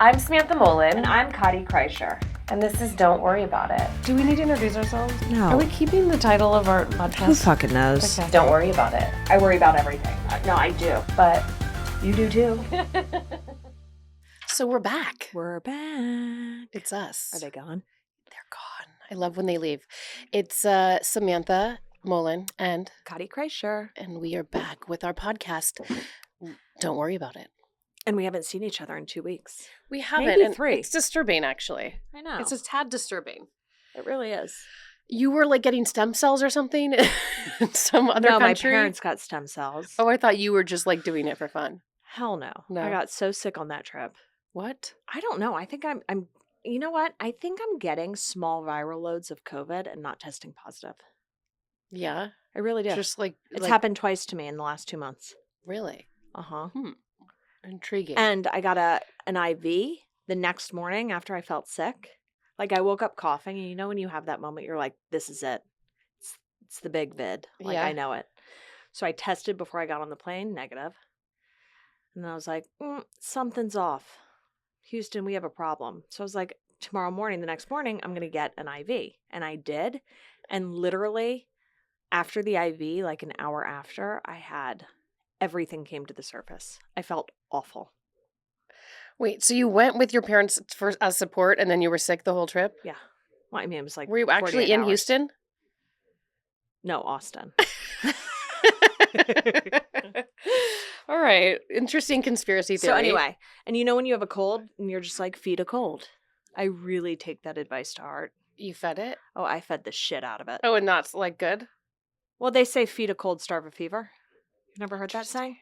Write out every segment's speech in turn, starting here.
I'm Samantha Mollen. And I'm Kottie Kreischer. And this is Don't Worry About It. Do we need to introduce ourselves? No. Are we keeping the title of our podcast? Who fucking knows? Okay. Don't worry about it. I worry about everything. No, I do. But You do too. so we're back. We're back. It's us. Are they gone? They're gone. I love when they leave. It's Samantha Mollen and Kottie Kreischer. we are back with our podcast. Don't worry about it. And we haven't seen each other in 2 weeks. We haven't. Maybe and 3. It's disturbing, actually. I know. It's a tad disturbing. It really is. You were like getting stem cells or something in some other No, country? my parents got stem cells. Oh, I thought you were just like doing it for fun. Hell no. No. I got so sick on that trip. What? I don't know. I think I'm you know what? I think I'm getting small viral loads of COVID and not testing positive. Yeah. I really do. Just like It's happened twice to me in the last 2 months. Really? Uh-huh. Intriguing. And I got an IV the next morning after I felt sick. Like I woke up coughing, and you know when you have that moment, you're like, this is it. It's the big vid. Like Yeah. I know it. So I tested before I got on the plane, negative. And then I was like, something's off. Houston, we have a problem. So I was like, tomorrow morning, the next morning, I'm going to get an IV. And I did. And literally after the IV, like an hour after, everything came to the surface. I felt awful. Wait, so you went with your parents for as support and then you were sick the whole trip? Yeah. Well, I mean, it was like Were you actually 48 in hours. Houston? No, Austin. All right. Interesting conspiracy theory. So anyway, and you know when you have a cold and you're just like, feed a cold. I really take that advice to heart. You fed it? Oh, I fed the shit out of it. Oh, and that's like good? Well, they say feed a cold, starve a fever. You've never heard that saying?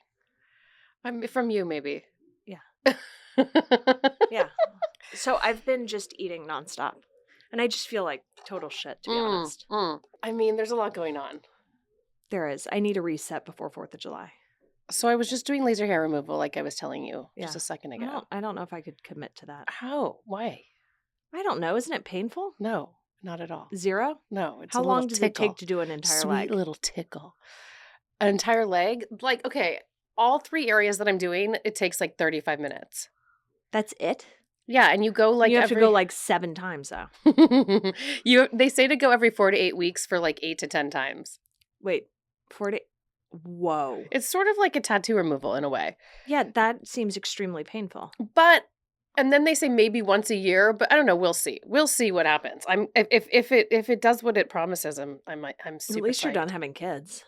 I'm from you, maybe. Yeah. Yeah. So I've been just eating nonstop. And I just feel like total shit, to be honest. I mean, there's a lot going on. There is. I need a reset before 4th of July. So I was just doing laser hair removal like I was telling you just Yeah. a second ago. I don't know if I could commit to that. How? Why? I don't know. Isn't it painful? No, not at all. 0? No, it's How a little long does tickle. it take to do an entire Sweet leg? little tickle. An entire leg? Like, okay, all 3 areas that I'm doing, it takes like 35 minutes. That's it? Yeah, and you go like you have to go like 7 times though. They say to go every 4 to 8 weeks for like 8 to 10 times. Wait, 40? Whoa. It's sort of like a tattoo removal in a way. Yeah, that seems extremely painful. But and then they say maybe once a year, but I don't know. We'll see. We'll see what happens. If it does what it promises, I'm super. At least you're psyched. done having kids.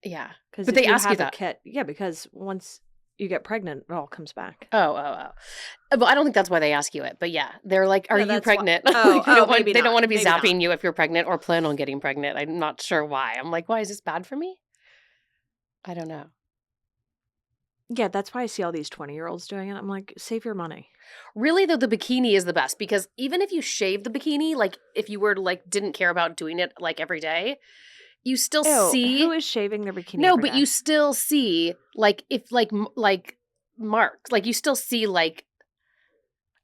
Yeah, Because but they ask you that. Yeah, because once you get pregnant, it all comes back. Oh. Well, I don't think that's why they ask you it, but yeah, they're like, "Are Yeah, you that's why- pregnant?" Oh, maybe they don't not. want to be Maybe zapping not. you if you're pregnant or plan on getting pregnant. I'm not sure why. I'm like, why is this bad for me? I don't know. Yeah, that's why I see all these 20-year-olds doing it. I'm like, save your money. Really, though, the bikini is the best because even if you shave the bikini, like if you were like didn't care about doing it like every day, you still see. Who is shaving their bikini? No, every but day? you still see like if like marks, like you still see like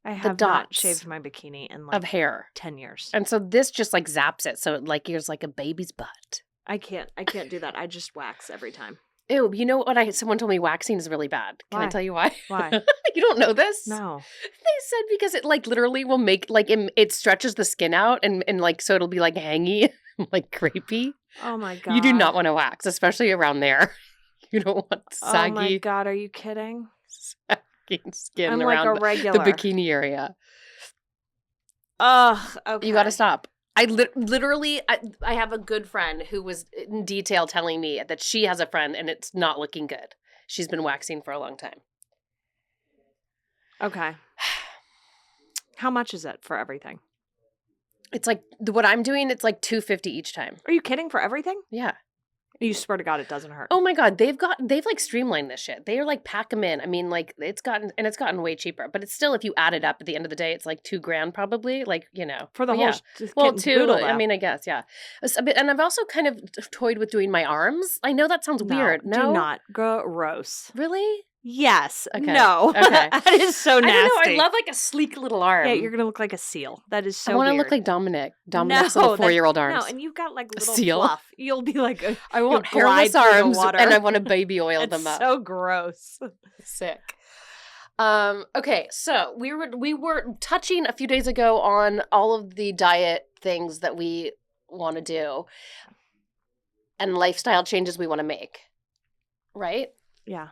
I have not dots shaved my bikini in like of hair, 10 years. and so this just like zaps it, so it like here's like a baby's butt. I can't do that. I just wax every time. Ew, you know what? Someone told me waxing is really bad. Can I Why? tell you why? Why? You don't know this? No. They said because it like literally will make like it stretches the skin out and like so it'll be like hangy, like crepey. Oh my God. You do not want to wax, especially around there. You don't want saggy, Oh my God, are you kidding? sagging skin I'm around like a regular. the bikini area. Ugh, okay. You got to stop. I literally, I have a good friend who was in detail telling me that she has a friend and it's not looking good. She's been waxing for a long time. Okay. How much is it for everything? It's like what I'm doing. It's like $250 each time. Are you kidding? For everything? Yeah. You swear to God it doesn't hurt. Oh my God, they've like streamlined this shit. They are like pack them in. I mean, like it's gotten way cheaper, but it's still, if you add it up at the end of the day, it's like $2,000 probably. Like, you know, For the but whole yeah. kit Well, and two. caboodle, I though. mean, I guess, yeah. And I've also kind of toyed with doing my arms. I know that sounds weird. No, do not. Gross. Really. Yes. Okay. No. Okay. That is so nasty. I don't know. I love like a sleek little arm. Yeah, you're gonna look like a seal. That is so I want to weird. look like Dominic. Dominic's No, little 4-year-old arms. No, and you've got like little seal? fluff. You'll be like, I want you'll glide hairless through the arms, water. and I want to baby oil It's them up. so gross. Sick. Okay, so we were touching a few days ago on all of the diet things that we want to do and lifestyle changes we want to make. Right? Yeah.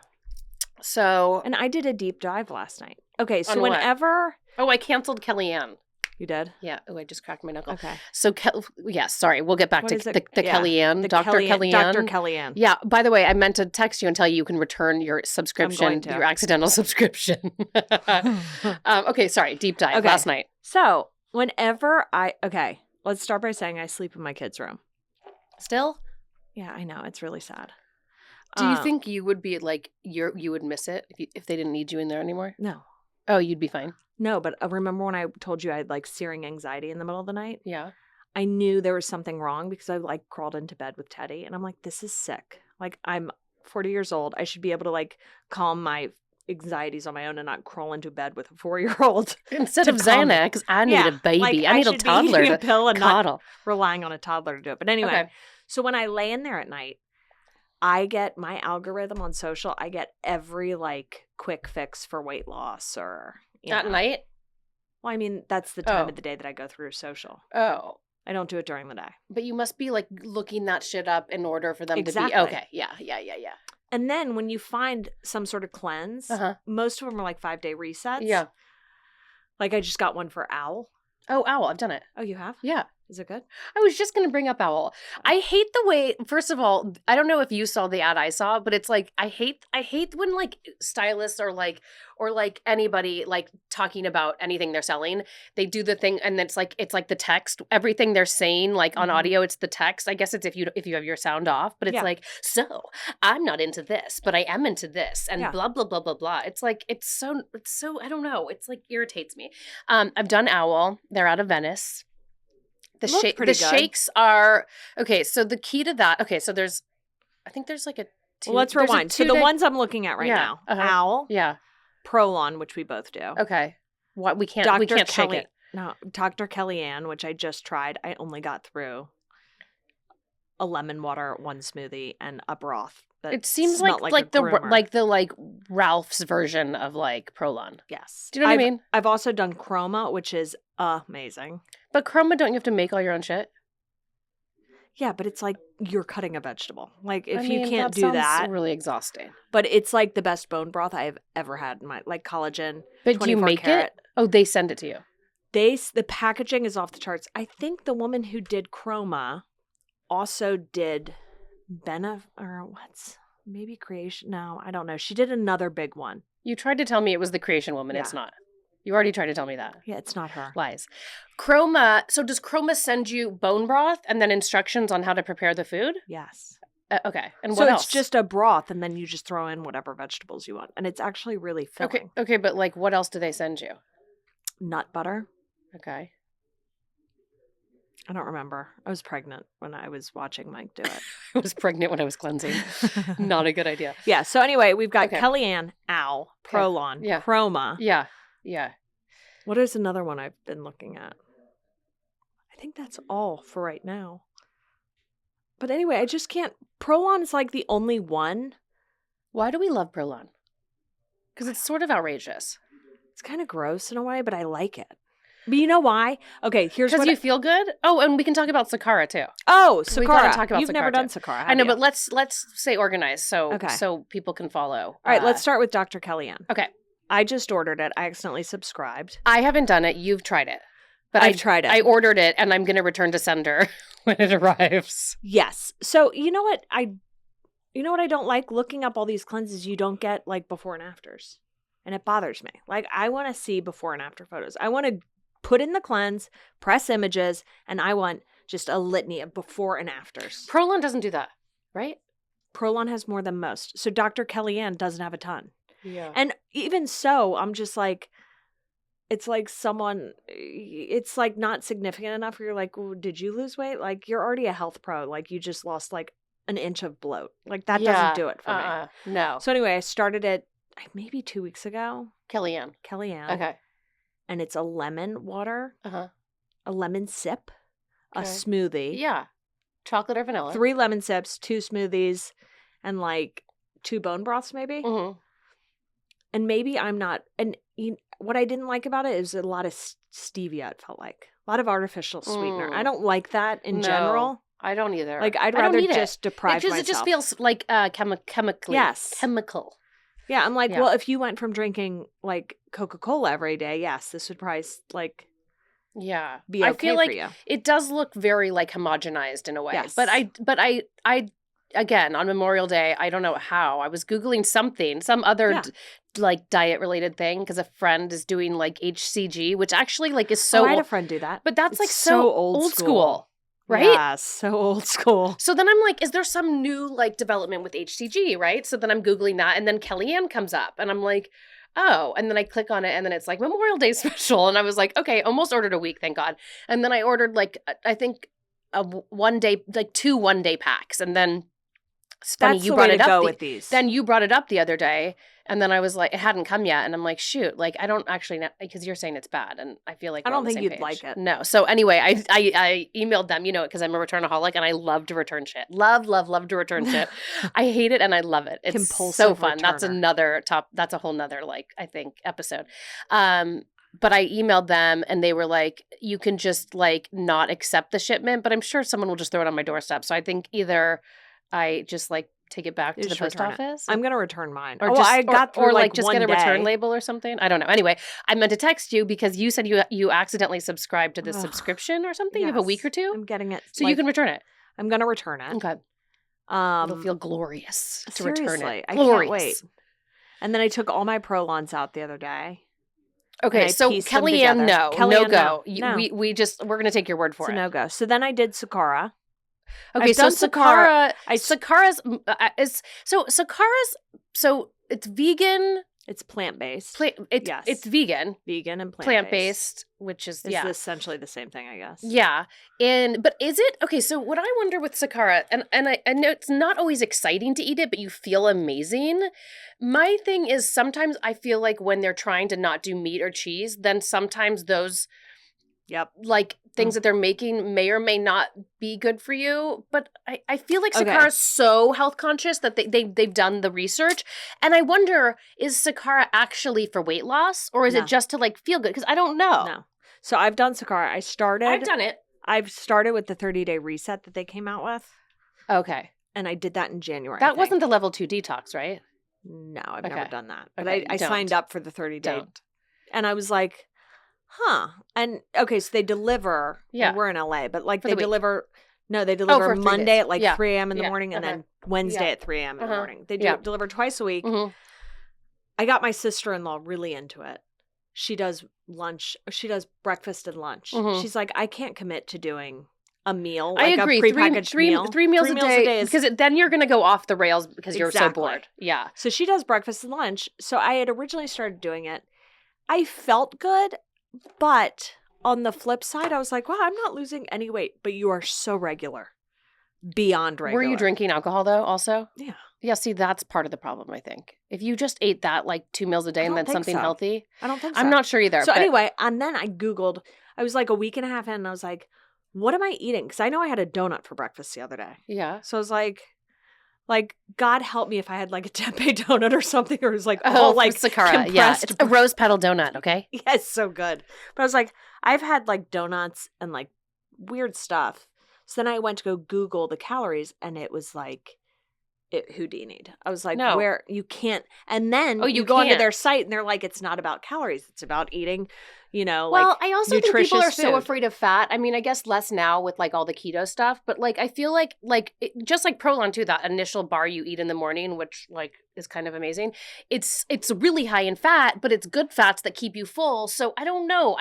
So And I did a deep dive last night. Okay, so On what? whenever Oh, I canceled Kellyanne. you did. Yeah. Oh, I just cracked my knuckle. Okay. So, sorry. We'll get back What to is it? the Yeah, Kellyanne, Dr. Kellyanne. Dr. Kellyanne. Yeah. By the way, I meant to text you and tell you can return your subscription, to. your accidental subscription. Okay. Sorry. Deep dive Okay. last night. So whenever let's start by saying I sleep in my kids' room. Still? Yeah, I know. It's really sad. Do you think you would be like, you would miss it if they didn't need you in there anymore? No. Oh, you'd be fine. No, but remember when I told you I had like searing anxiety in the middle of the night? Yeah. I knew there was something wrong because I like crawled into bed with Teddy and I'm like, this is sick. Like I'm 40 years old. I should be able to like calm my anxieties on my own and not crawl into bed with a 4-year-old. Instead of Xanax, I need a baby. Like, I need a toddler a pill and coddle. not relying on a toddler to do it. But anyway, Okay. So when I lay in there at night, I get my algorithm on social. I get every like quick fix for weight loss or At night? Well, I mean, that's the time of the day that I go through social. Oh. I don't do it during the day. But you must be like looking that shit up in order for them Exactly. to be okay. Yeah. And then when you find some sort of cleanse, most of them are like 5-day resets. Yeah. Like I just got one for Owl. Oh, Owl. I've done it. Oh, you have? Yeah. Is it good? I was just going to bring up Owl. I hate the way, first of all, I don't know if you saw the ad I saw, but it's like, I hate when like stylists or like anybody like talking about anything they're selling, they do the thing and it's like the text, everything they're saying, like on audio, it's the text. I guess it's if you have your sound off, but it's like, so I'm not into this, but I am into this and blah, blah, blah, blah, blah. It's like, it's so, I don't know. It's like irritates me. I've done Owl. They're out of Venice. The shakes are okay. So the key to that, so I think there's like a two. Well, let's rewind. So the ones I'm looking at right now, Owl, Prolon, which we both do. Okay, what we can't shake it. No, Dr. Kellyanne, which I just tried. I only got through a lemon water, one smoothie, and a broth. It seems like the Ralph's version of like Prolon. Yes. Do you know what I mean? I've also done Chroma, which is amazing. But Chroma, don't you have to make all your own shit? Yeah, but it's like you're cutting a vegetable. Like if you can't do that, really exhausting. But it's like the best bone broth I have ever had in my like collagen. But do you make it? Oh, they send it to you. The packaging is off the charts. I think the woman who did Chroma also did maybe Creation. No, I don't know. She did another big one. You tried to tell me it was the Creation woman. It's not. You already tried to tell me that. Yeah, it's not her. Lies. Chroma. So does Chroma send you bone broth and then instructions on how to prepare the food? Yes. Okay. And what else? So it's just a broth and then you just throw in whatever vegetables you want. And it's actually really filling. Okay, but like what else do they send you? Nut butter. Okay. I don't remember. I was pregnant when I was watching Mike do it. I was pregnant when I was cleansing. Not a good idea. Yeah. So anyway, we've got Kellyanne, Owl, Prolon, Chroma. Yeah. Yeah. What is another one I've been looking at? I think that's all for right now. But anyway, I just can't. Prolon is like the only one. Why do we love Prolon? Because it's sort of outrageous. It's kind of gross in a way, but I like it. But you know why? Okay, here's what. Because you feel good? Oh, and we can talk about Sakara too. Oh, Sakara. We gotta talk about You've Sakara never too. done Sakara, I know, you? but let's say organized so people can follow. All right, let's start with Dr. Kellyanne. Okay. I just ordered it. I accidentally subscribed. I haven't done it. You've tried it. But I've tried it. I ordered it, and I'm going to return to sender when it arrives. Yes. So you know what I don't like? Looking up all these cleanses, you don't get like before and afters, and it bothers me. Like I want to see before and after photos. I want to put in the cleanse, press images, and I want just a litany of before and afters. Prolon doesn't do that, right? Prolon has more than most. So Dr. Kellyanne doesn't have a ton. Yeah. And even so, I'm just like, it's like it's like not significant enough where you're like, well, did you lose weight? Like you're already a health pro. Like you just lost like an inch of bloat. Like that doesn't do it for me. No. So anyway, I started it maybe 2 weeks ago. Kellyanne. Okay. And it's a lemon water, a lemon sip, a smoothie. Yeah. Chocolate or vanilla. 3 lemon sips, 2 smoothies, and like 2 bone broths maybe. Mm-hmm. and maybe I'm not, and what I didn't like about it is a lot of stevia, it felt like. A lot of artificial sweetener. I don't like that in general. I don't either. Like, I'd I don't rather need just deprive myself. It just feels like chemically. Yes. Chemical. Yeah, I'm like, well, if you went from drinking, like, Coca-Cola every day, yes, this would probably, like, be okay I feel like for you. it does look very, like, homogenized in a way. Yes. But I again, on Memorial Day, I don't know how. I was Googling something, some other like diet-related thing, because a friend is doing like HCG, which actually like is so I had a friend do that. But that's like so old school. Right? Yeah, so old school. So then I'm like, is there some new like development with HCG, right? So then I'm Googling that, and then Kellyanne comes up, and I'm like, oh, and then I click on it, and then it's like Memorial Day special, and I was like, okay, almost ordered a week, thank God. And then I ordered like, I think a 1 day, like 2 1-day packs, and then it's funny, That's you the brought way it to up. go with these. Then you brought it up the other day, and then I was like, it hadn't come yet, and I'm like, shoot, like I don't actually know, because you're saying it's bad, and I feel like I we're on don't the think same you'd page. like it. No. So anyway, I emailed them, because I'm a returnaholic, and I love to return shit. Love to return shit. I hate it, and I love it. It's Compulsive so fun. returner. That's a whole nother like I think episode. But I emailed them, and they were like, you can just like not accept the shipment, but I'm sure someone will just throw it on my doorstep. So I think either I just like take it back to the post office. I'm gonna return mine. Or I got through like just 1 get a day. return label or something. I don't know. Anyway, I meant to text you because you said you accidentally subscribed to this subscription or something. You have a week or two. I'm getting it, so you can return it. I'm gonna return it. Okay. It'll feel glorious to return it. I can't wait. And then I took all my Prolons out the other day. Okay, so Kellyanne, no go. No. We're gonna take your word for it. It's a no go. So then I did Sakara. Okay, so Sakara's it's vegan. It's plant-based. It's vegan. Vegan and plant-based, which is it's essentially the same thing, I guess. Yeah. But is it okay, so what I wonder with Sakara, and I know it's not always exciting to eat it, but you feel amazing. My thing is sometimes I feel like when they're trying to not do meat or cheese, then sometimes those like things that they're making may or may not be good for you. But I feel like Sakara is so health conscious that they've done the research. And I wonder, is Sakara actually for weight loss, or is it just to like feel good? Because I don't know. No. So I've done Sakara. I've done it. I've started with the 30-day reset that they came out with. Okay. And I did that in January. That wasn't the level 2 detox, right? No, I've never done that. But Okay, I signed up for the 30-day. Don't. And I was like, huh. And okay, so they deliver. Yeah. We're in LA, but like For they the week. deliver. No, they deliver for 3 Monday days. at like 3 a.m. in the morning and then Wednesday at 3 a.m. in the morning. They deliver twice a week. Mm-hmm. I got my sister-in-law really into it. She does lunch. She does breakfast and lunch. Mm-hmm. She's like, I can't commit to doing a meal. I Like agree. A prepackaged meal. 3 meals a day because then you're going to go off the rails because you're so bored. Yeah. So she does breakfast and lunch. So I had originally started doing it. I felt good, but on the flip side, I was like, wow, I'm not losing any weight, but you are so regular. Beyond regular. Were you drinking alcohol though also? Yeah. Yeah, see, that's part of the problem, I think. If you just ate that like 2 meals a day and then something healthy. I don't think so. I'm not sure either. So anyway, and then I Googled, I was like a week and a half in and I was like, what am I eating? Because I know I had a donut for breakfast the other day. Yeah. So I was like, God help me if I had like a tempeh donut or something, or it was like all like Sakara. Yeah, it's a rose petal donut, okay? Yeah, it's so good. But I was like, I've had like donuts and like weird stuff. So then I went to go Google the calories and it was like, it Houdini'd. I was like, no. Where you can't. And then you go onto their site and they're like, it's not about calories. It's about eating, well, I also think people are so food. afraid of fat. I mean, I guess less now with like all the keto stuff, but like I feel like just like Prolon too, that initial bar you eat in the morning, which like is kind of amazing. It's really high in fat, but it's good fats that keep you full. So I don't know.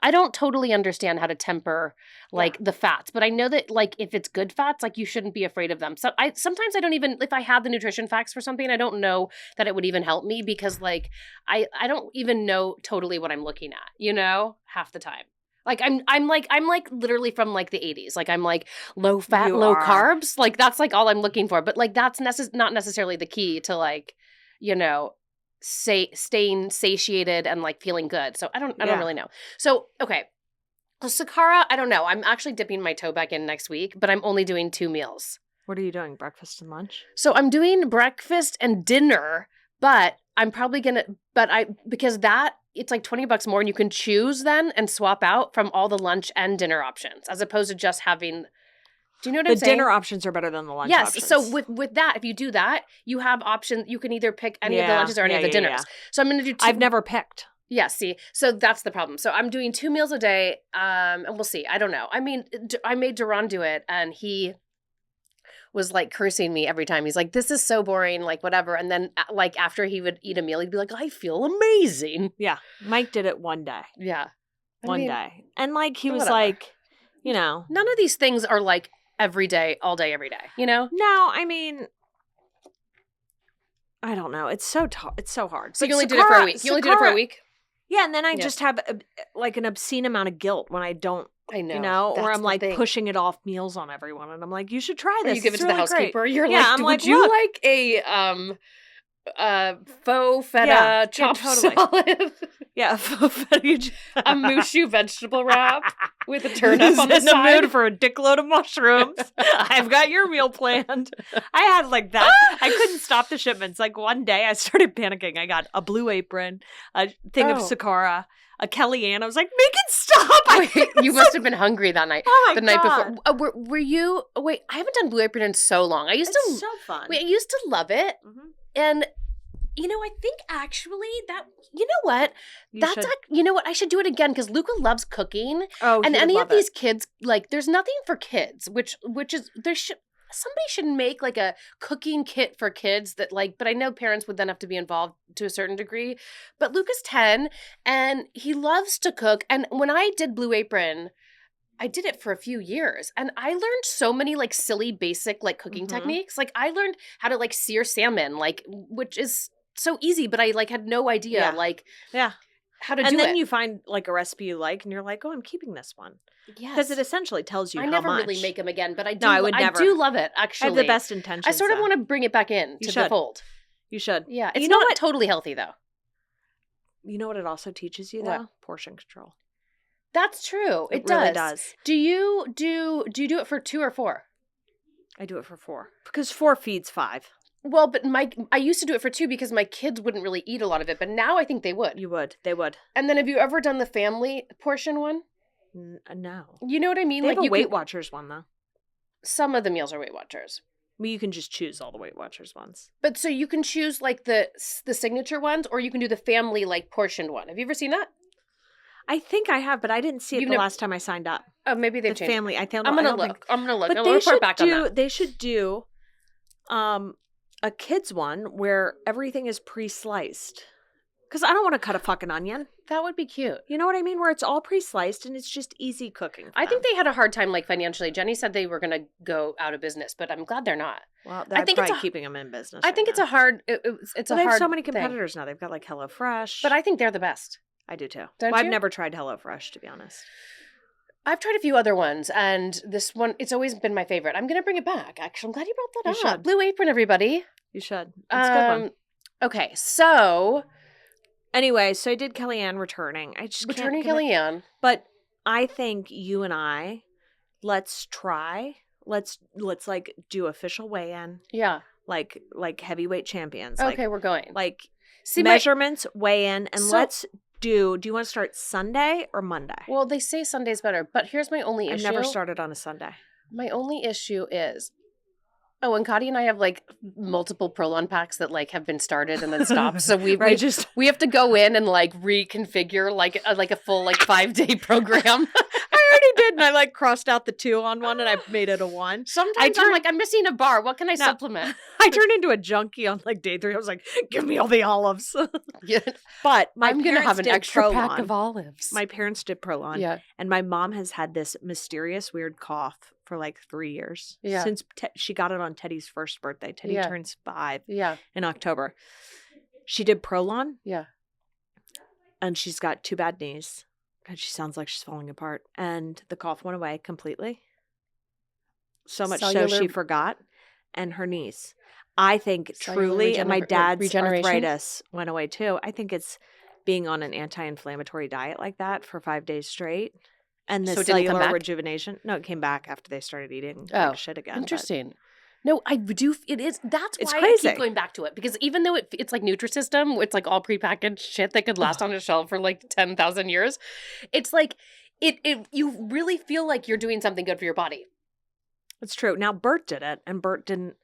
I don't totally understand how to temper like the fats, but I know that like if it's good fats, like you shouldn't be afraid of them. So sometimes I don't even, if I had the nutrition facts for something, I don't know that it would even help me because like I don't even know totally what I'm looking at, half the time. Like I'm like literally from like the 80s. Like I'm like low fat, low carbs. Like that's like all I'm looking for. But like that's not necessarily the key to like, staying satiated and like feeling good. So I don't really know. So okay. So Sakara, I don't know. I'm actually dipping my toe back in next week, but I'm only doing 2 meals. What are you doing? Breakfast and lunch? So I'm doing breakfast and dinner, but I'm probably gonna, because it's like $20 more, and you can choose then and swap out from all the lunch and dinner options, as opposed to just having. Do you know what I'm The saying? dinner options are better than the lunch Yes. options. So with that, if you do that, you have options. You can either pick any of the lunches or any of the dinners. Yeah. So I'm going to do 2. I've never picked. Yeah, see. So that's the problem. So I'm doing 2 meals a day, and we'll see. I don't know. I mean, I made Duran do it, and he was like cursing me every time. He's like, "This is so boring," like whatever. And then like after he would eat a meal, he'd be like, "I feel amazing." Yeah. Mike did it one day. Yeah. One day. And like he was whatever. like, you know. None of these things are like every day, all day, every day, you know? No, I mean, I don't know. It's so hard. So But you only did it for a week. You only did it for a week? Yeah, and then I just have like an obscene amount of guilt when I don't, I know. you know, or That's I'm the like thing. pushing it off meals on everyone, and I'm like, you should try this. Or you give it It's to really the housekeeper. great. You're Yeah, like, I'm would like, you look. like a faux feta chopped totally. salad? Yeah, A mushu vegetable wrap with a turnip on the in the side? mood for a dickload of mushrooms. I've got your meal planned. I had like that. I couldn't stop the shipments. Like one day I started panicking. I got a Blue Apron, a thing of Sakara, a Kellyanne. I was like, make it stop. Wait, you must have been hungry that night. Oh my the night God. before. Were you? Wait, I haven't done Blue Apron in so long. I used It's to. so fun. Wait, I used to love it, Mm-hmm. and you know, I think actually that you know what should. you know what I should do it again because Luca loves cooking, Oh, and he would any love of these kids like there's nothing for kids, which is somebody should make like a cooking kit for kids that like, but I know parents would then have to be involved to a certain degree. But Luca's 10 and he loves to cook, and when I did Blue Apron, I did it for a few years and I learned so many like silly basic like cooking techniques. Like I learned how to like sear salmon, like which is so easy, but I like had no idea like how to do it. And then you find like a recipe you like and you're like, oh, I'm keeping this one. Yes. Because it essentially tells you I how never much. really make them again, but I do. No, I would I never. do love it. Actually, I have the best intentions. I sort of want to bring it back in to the fold. You should. Yeah, it's you know not what? totally healthy though. You know what it also teaches you What? though? Portion control. That's true. It really does. does. Do you do it for 2 or 4? I do it for 4 because 4 feeds 5. Well, but I used to do it for 2 because my kids wouldn't really eat a lot of it, but now I think they would. They would. And then have you ever done the family portion one? No. You know what I mean? They like have a you Weight Watchers one though. Some of the meals are Weight Watchers. I mean, you can just choose all the Weight Watchers ones. But so you can choose like the signature ones, or you can do the family like portioned one. Have you ever seen that? I think I have, but I didn't see it the last time I signed up. Oh, maybe they've changed. Family. I'm gonna look. I'm gonna look. But I'll they report should back on that. They should do, a kids one where everything is pre-sliced. Because I don't want to cut a fucking onion. That would be cute. You know what I mean? Where it's all pre-sliced and it's just easy cooking. I think they had a hard time like financially. Jenny said they were going to go out of business, but I'm glad they're not. Well, that's probably keeping them in business. I think it's a hard. It's a they hard. have so many thing. competitors now. They've got like HelloFresh. But I think they're the best. I do too. Don't I've you? never tried HelloFresh, to be honest. I've tried a few other ones, and this one, it's always been my favorite. I'm going to bring it back. Actually, I'm glad you brought that You up. should. Blue Apron, everybody. You should. It's a good one. Okay, so Anyway, so I did Kellyanne returning. I just returning can't commit. Kellyanne. But I think you and I, let's like do official weigh-in. Yeah. Like heavyweight champions. Okay, we're going. Like See, measurements, weigh-in, and So- let's do you want to start Sunday or Monday? Well, they say Sunday's better, but here's my only I've issue. never started on a Sunday. My only issue is, and Kottie and I have like multiple Prolon packs that like have been started and then stopped. So we have to go in and like reconfigure like a full like 5-day program. I already did, and I like crossed out the 2 on one, and I made it a 1. Sometimes I'm like, I'm missing a bar. What can I supplement? I turned into a junkie on like day 3. I was like, give me all the olives. Yeah. But I'm going to have an extra Prolon. pack of olives. My parents did Prolon. Yeah. And my mom has had this mysterious weird cough for like 3 years. Yeah. Since she got it on Teddy's first birthday. Teddy turns 5 in October. She did Prolon. Yeah. And she's got 2 bad knees. God, she sounds like she's falling apart. And the cough went away completely. So much so she forgot. And her knees. I think truly, and my dad's arthritis went away too. I think it's being on an anti-inflammatory diet like that for 5 days straight. And the cellular rejuvenation. No, it came back after they started eating shit again. Interesting. No, I do. It is. That's It's why I crazy. keep going back to it, because even though it's like Nutrisystem, it's like all prepackaged shit that could last on a shelf for like 10,000 years. It's like you really feel like you're doing something good for your body. It's true. Now Bert did it, and Bert didn't.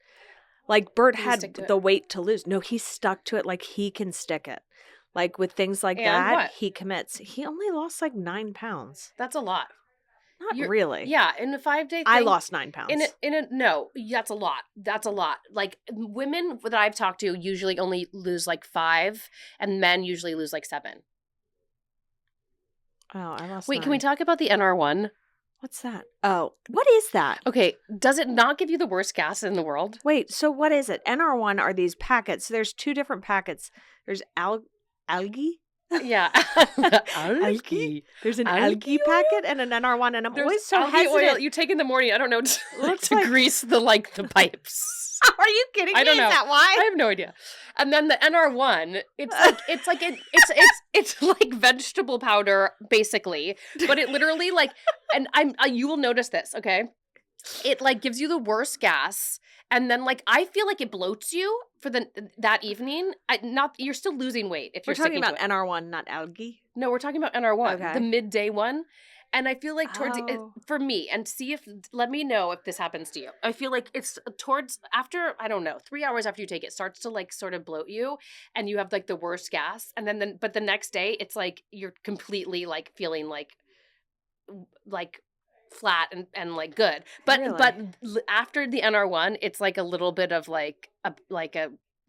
Like Bert Did he had stick to it? the weight to lose. No, he stuck to it like he can stick it. Like with things like And that, what? he commits. He only lost like 9 pounds. That's a lot. Not really. Yeah, in a 5-day thing. I lost 9 pounds. No, that's a lot. That's a lot. Like women that I've talked to usually only lose like 5, and men usually lose like 7. Oh, I lost. Wait, 9. can we talk about the NR1? What's that? Oh, what is that? Okay, does it not give you the worst gas in the world? Wait, so what is it? NR1 are these packets. There's 2 different packets. There's algae. Yeah. Algae. There's an Algae algae packet and an NR1, and I'm There's always so algae hesitant. oil you take in the morning. I don't know to Looks like- grease the pipes. Are you kidding me? I don't know. Is that why? I have no idea. And then the NR1, it's like vegetable powder basically, but it literally like, and you will notice this, okay? It like gives you the worst gas, and then like I feel like it bloats you for that evening. You're still losing weight if We're you're talking sticking about to it. NR1, not algae. No, we're talking about NR1, Okay. the midday one. And I feel like Oh. for me, and let me know if this happens to you. I feel like it's after, I don't know, 3 hours after you take it, starts to like sort of bloat you, and you have like the worst gas. And then but the next day, it's like you're completely like feeling like flat and like good. But Really? after the NR1, it's like a little bit of like a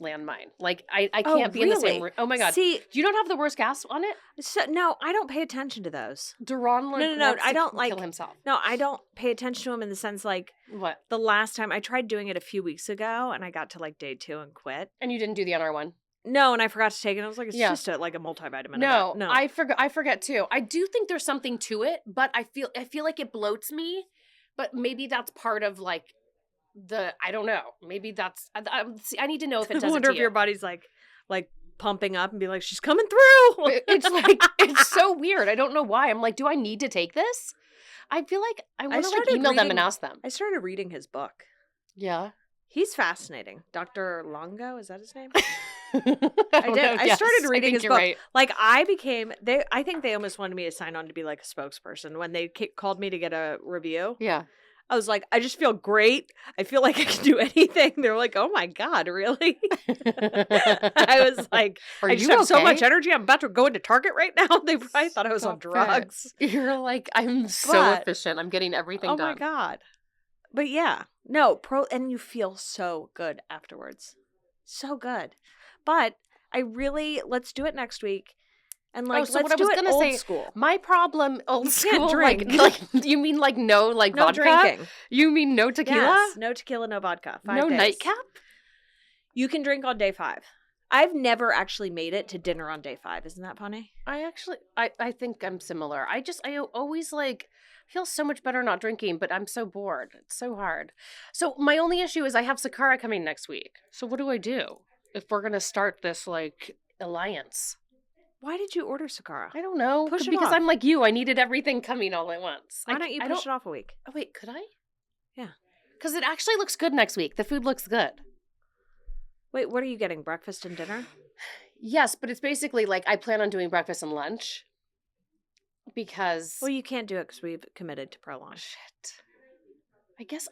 landmine. Like I can't be in the same really? room. Oh my God. See, Do you not have the worst gas on it? so, no, I don't pay attention to those. Duran like No, wants I to don't like kill himself. No, I don't pay attention to them in the sense like What? the last time I tried doing it a few weeks ago, and I got to like day 2 and quit. And you didn't do the NR1? No, and I forgot to take it. I was like, it's Yeah. just like a multivitamin. No, No. I forget too. I do think there's something to it, but I feel like it bloats me. But maybe that's part of like I don't know. Maybe that's I need to know if it does I it wonder to if you. your body's like pumping up and be like, she's coming through. It's like it's so weird. I don't know why. I'm like, do I need to take this? I feel like I want to like started email them and reading- ask them. I started reading his book. Yeah. He's fascinating. Dr. Longo, is that his name? I did. know. I started Yes, reading think his you're book. Right. Like I think they almost wanted me to sign on to be like a spokesperson when they called me to get a review. Yeah. I was like, I just feel great. I feel like I can do anything. They're like, oh my God, really? I was like, Are I you just have so okay? much energy. I'm about to go into Target right now. They probably thought I was on Stop it. drugs. You're like, I'm so But- efficient. I'm getting everything Oh done. my God. But yeah, no, and you feel so good afterwards. So good. But let's do it next week. And like, so let's what I do was it gonna old say, school. My problem, old You school, can't drink. like you mean like no like No vodka? drinking. You mean no tequila? Yes, no tequila, no vodka. 5 No days. nightcap? You can drink on day 5. I've never actually made it to dinner on day 5. Isn't that funny? I think I'm similar. I always like feel so much better not drinking, but I'm so bored. It's so hard. So my only issue is I have Sakara coming next week. So what do I do if we're gonna start this like alliance? Why did you order Sakara? I don't know. Push it because off. I'm like you. I needed everything coming all at once. Why don't you I push it off a week? Oh wait, could I? Yeah. Because it actually looks good next week. The food looks good. Wait, what are you getting? Breakfast and dinner? Yes, but it's basically like I plan on doing breakfast and lunch because Well, you can't do it because we've committed to oh, prolong. shit.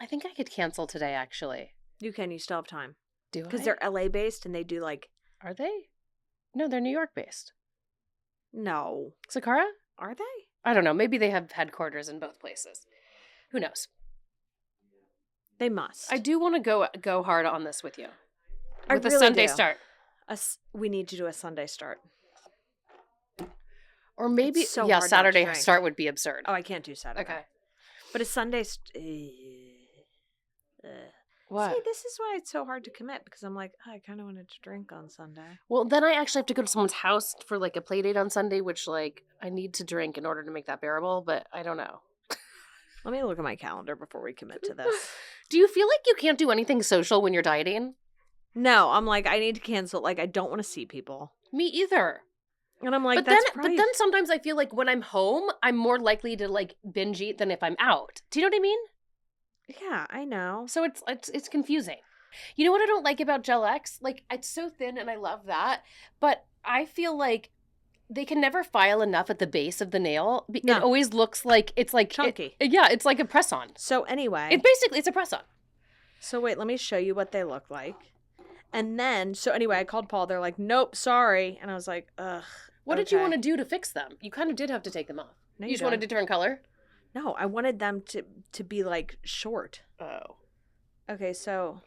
I think I could cancel today actually. You can. You still have time. Do I? Because they're LA based and they do like, Are they? No, they're New York based. no. Sakara? Are they? I don't know. Maybe they have headquarters in both places. Who knows? They must. I do want to go hard on this with you. I With a really Sunday do. start. We need to do a Sunday start. Or maybe It's so yeah, hard not to Saturday drink. start would be absurd. Oh, I can't do Saturday. Okay. But a Sunday. What? See, this is why it's so hard to commit because I'm like, I kind of wanted to drink on Sunday. Well, then I actually have to go to someone's house for like a play date on Sunday, which like I need to drink in order to make that bearable, but I don't know. Let me look at my calendar before we commit to this. Do you feel like you can't do anything social when you're dieting? No, I'm like, I need to cancel. Like, I don't want to see people. Me either. And I'm like, but then sometimes I feel like when I'm home, I'm more likely to like binge eat than if I'm out. Do you know what I mean? Yeah, I know. So it's confusing. You know what I don't like about Gel X? Like, it's so thin and I love that, but I feel like they can never file enough at the base of the nail. It No. always looks like it's like Chunky. yeah, it's like a press on. So anyway. It's a press on. So wait, let me show you what they look like. And then, so anyway, I called Paul. They're like, nope, sorry. And I was like, ugh. What did you want to do to fix them? You kind of did have to take them off. No, you just wanted a different color? No, I wanted them to be like short. Oh. Okay, so.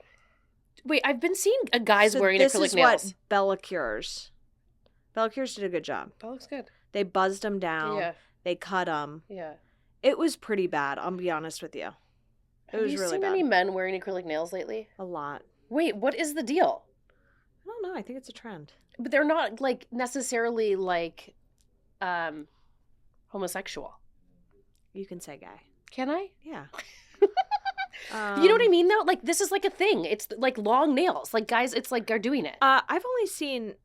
Wait, I've been seeing guys wearing acrylic nails. This is what Bellacures. Bellacures did a good job. That looks good. They buzzed them down. Yeah. They cut them. Yeah. It was pretty bad, I'll be honest with you. It was really bad. Have you seen any men wearing acrylic nails lately? A lot. Wait, what is the deal? I don't know. I think it's a trend. But they're not, like, necessarily, like, homosexual. You can say gay. Can I? Yeah. You know what I mean, though? Like, this is, like, a thing. It's, like, long nails. Like, guys, it's, like, are doing it. I've only seen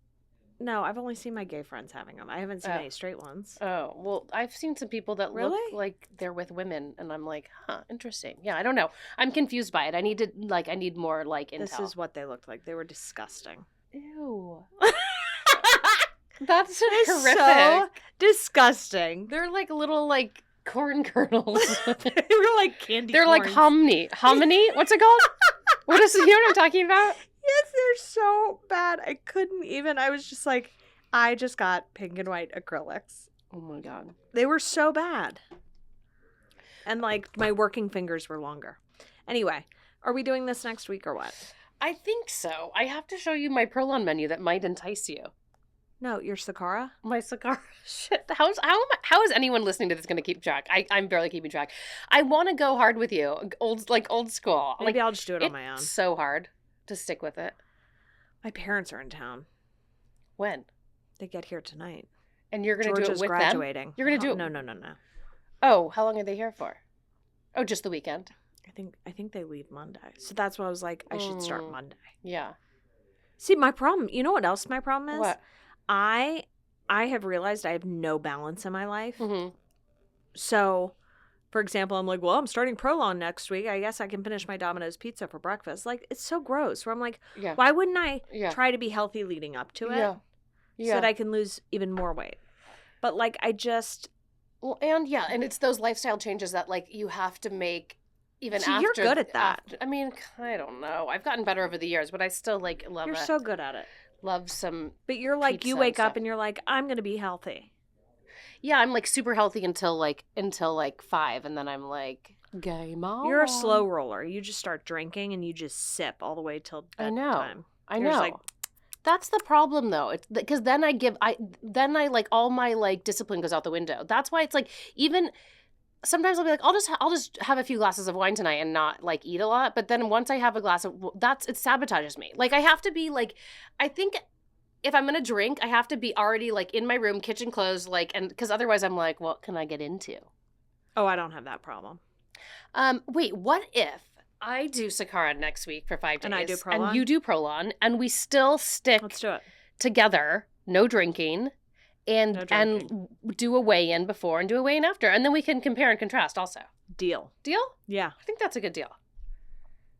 my gay friends having them. I haven't seen any straight ones. Oh, well, I've seen some people that look like they're with women, and I'm like, huh, interesting. Yeah, I don't know. I'm confused by it. I need more, like, intel. This is what they looked like. They were disgusting. Ew. That's horrific. So disgusting. They're like little, like, corn kernels. They were like candy They're corns. like hominy. Hominy? What's it called? You know what I'm talking about? Yes, they're so bad. I couldn't even. I was just like, I just got pink and white acrylics. Oh my God. They were so bad. And like my working fingers were longer. Anyway, are we doing this next week or what? I think so. I have to show you my Prolon menu that might entice you. No, your Sakara? My Sakara. Shit. How is anyone listening to this going to keep track? I'm barely keeping track. I want to go hard with you. Old school. Maybe I'll just do it on my own. It's so hard to stick with it. My parents are in town. When? They get here tonight. And you're going to do it with graduating. Them? You're going to do it? No. Oh, how long are they here for? Oh, just the weekend? I think they leave Monday. So that's why I was like, I should start Monday. Yeah. See, my problem, you know what else my problem is? What? I have realized I have no balance in my life. Mm-hmm. So, for example, I'm like, well, I'm starting Prolon next week. I guess I can finish my Domino's pizza for breakfast. Like, it's so gross. Where I'm like, why wouldn't I try to be healthy leading up to it? So that I can lose even more weight. But, like, I just... Well, and it's those lifestyle changes that, like, you have to make even after... You're good at that. I mean, I don't know. I've gotten better over the years, but I still, like, love it. You're so good at it. Love some... But you're like, you wake up and you're like, I'm going to be healthy. Yeah, I'm, like, super healthy until 5, and then I'm like, game on. You're a slow roller. You just start drinking and you just sip all the way till bedtime. I know. Like, that's the problem, though. It's because then I like all my like discipline goes out the window. That's why it's like even sometimes I'll be like, I'll just have a few glasses of wine tonight and not like eat a lot. But then once I have a glass of it sabotages me. Like I have to be like, I think if I'm gonna drink, I have to be already like in my room, kitchen closed, like, and because otherwise I'm like, what can I get into? Oh, I don't have that problem. Wait, what if I do Sakara next week for 5 days. And I do Prolon. And you do Prolon. And we still stick Let's do it. together, no drinking, and do a weigh-in before and do a weigh-in after. And then we can compare and contrast also. Deal? Yeah. I think that's a good deal.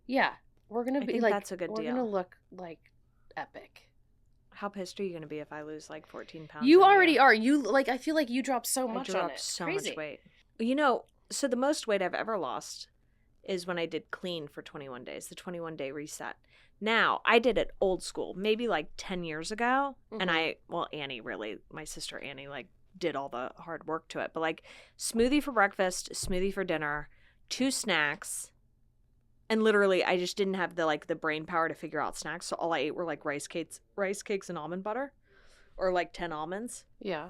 Yeah. We're going to be like... that's a good deal. We're going to look like epic. How pissed are you going to be if I lose like 14 pounds? You already are. You like. I feel like you dropped so much on it. I dropped so much weight. You know, so the most weight I've ever lost is when I did clean for 21 days, the 21-day reset. Now, I did it old school, maybe like 10 years ago. Mm-hmm. And Annie really, my sister Annie, like did all the hard work to it. But like smoothie for breakfast, smoothie for dinner, 2 snacks. And literally, I just didn't have the brain power to figure out snacks. So all I ate were like rice cakes and almond butter or like 10 almonds. Yeah.